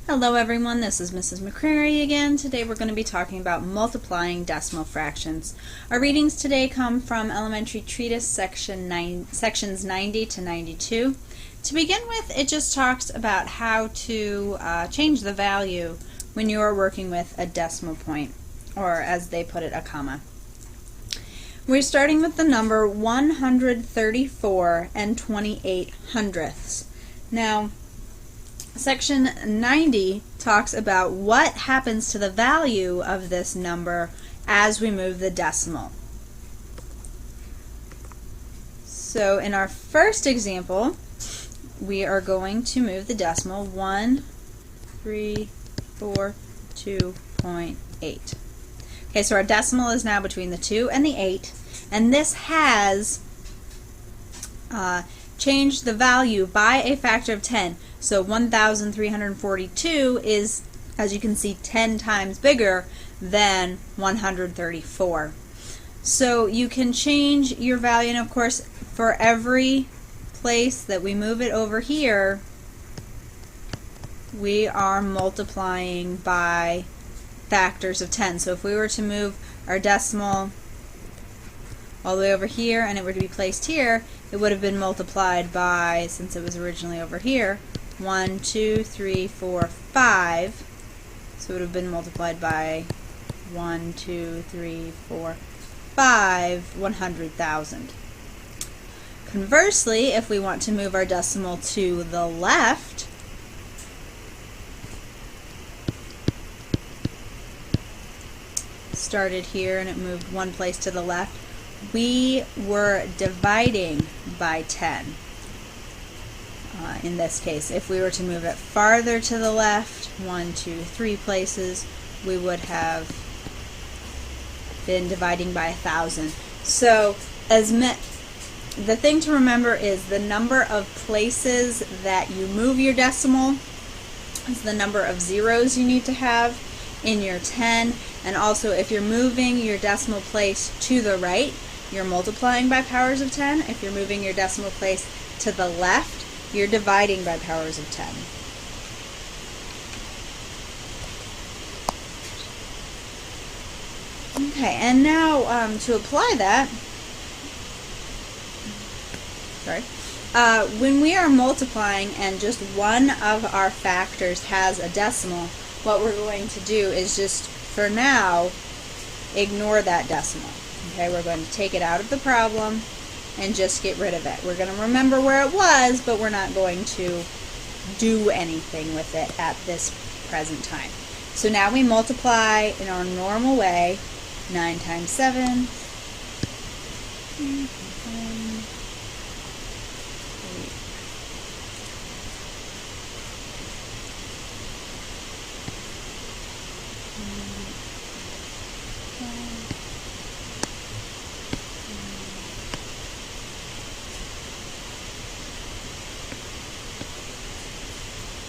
Hello everyone, this is Mrs. McCrary again. Today we're going to be talking about multiplying decimal fractions. Our readings today come from Elementary Treatise sections 90 to 92. To begin with, it just talks about how to change the value when you are working with a decimal point, or as they put it, a comma. We're starting with the number 134 and 28 hundredths. Now, Section 90 talks about what happens to the value of this number as we move the decimal. So in our first example, we are going to move the decimal 1,342.8. Okay, so our decimal is now between the 2 and the 8, and this has changed the value by a factor of 10. So 1,342 is, as you can see, 10 times bigger than 134. So you can change your value, and of course, for every place that we move it over here, we are multiplying by factors of 10. So if we were to move our decimal all the way over here and it were to be placed here, it would have been multiplied by, since it was originally over here, 1, 2, 3, 4, 5. So it would have been multiplied by 1, 2, 3, 4, 5, 100,000. Conversely, if we want to move our decimal to the left, started here and it moved one place to the left, we were dividing by 10. In this case, if we were to move it farther to the left, 1, 2, 3 places, we would have been dividing by 1,000. So the thing to remember is the number of places that you move your decimal is the number of zeros you need to have in your 10, and also if you're moving your decimal place to the right, you're multiplying by powers of 10. If you're moving your decimal place to the left, you're dividing by powers of 10. Okay, and now to apply that, when we are multiplying and just one of our factors has a decimal, what we're going to do is just, for now, ignore that decimal. Okay, we're going to take it out of the problem and just get rid of it. We're going to remember where it was, but we're not going to do anything with it at this present time. So now we multiply in our normal way. 9 times 7.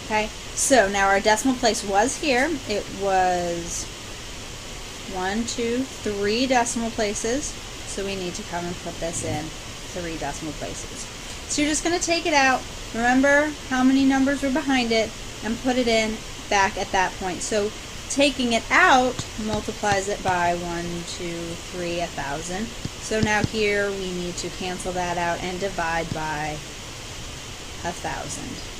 Okay, so now our decimal place was here. It was 1, 2, 3 decimal places. So we need to come and put this in 3 decimal places. So you're just going to take it out, remember how many numbers were behind it, and put it in back at that point. So taking it out multiplies it by 1, 2, 3, 1,000. So now here we need to cancel that out and divide by 1,000.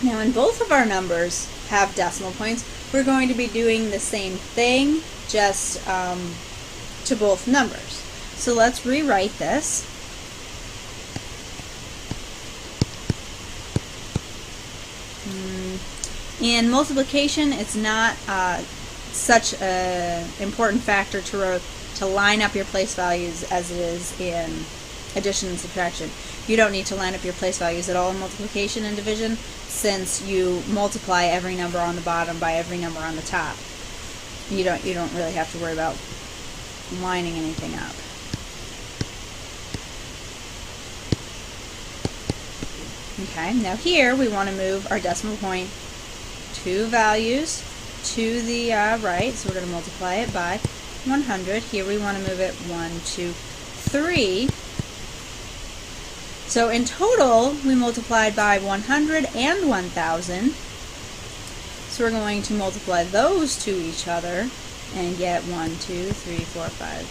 Now, when both of our numbers have decimal points, we're going to be doing the same thing, just to both numbers. So let's rewrite this. In multiplication, it's not such an important factor to line up your place values as it is in addition and subtraction. You don't need to line up your place values at all in multiplication and division, since you multiply every number on the bottom by every number on the top. You don't really have to worry about lining anything up. Okay, now here we want to move our decimal point 2 values to the right, so we're going to multiply it by 100. Here we want to move it 1, 2, 3 So in total, we multiplied by 100 and 1,000. So we're going to multiply those to each other and get 1, 2, 3, 4, 5.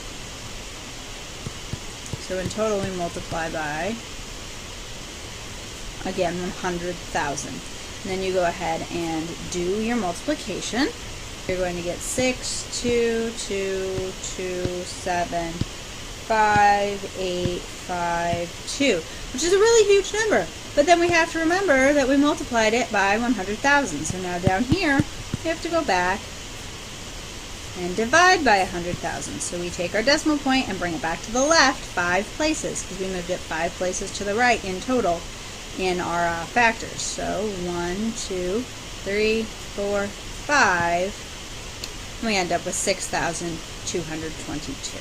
So in total, we multiply by, again, 100,000. And then you go ahead and do your multiplication. You're going to get 6, 2, 2, 2, 7, 5, 8, 5, 2, which is a really huge number. But then we have to remember that we multiplied it by 100,000. So now down here, we have to go back and divide by 100,000. So we take our decimal point and bring it back to the left 5 places, because we moved it 5 places to the right in total in our factors. So 1, 2, 3, 4, 5, and we end up with 6,222.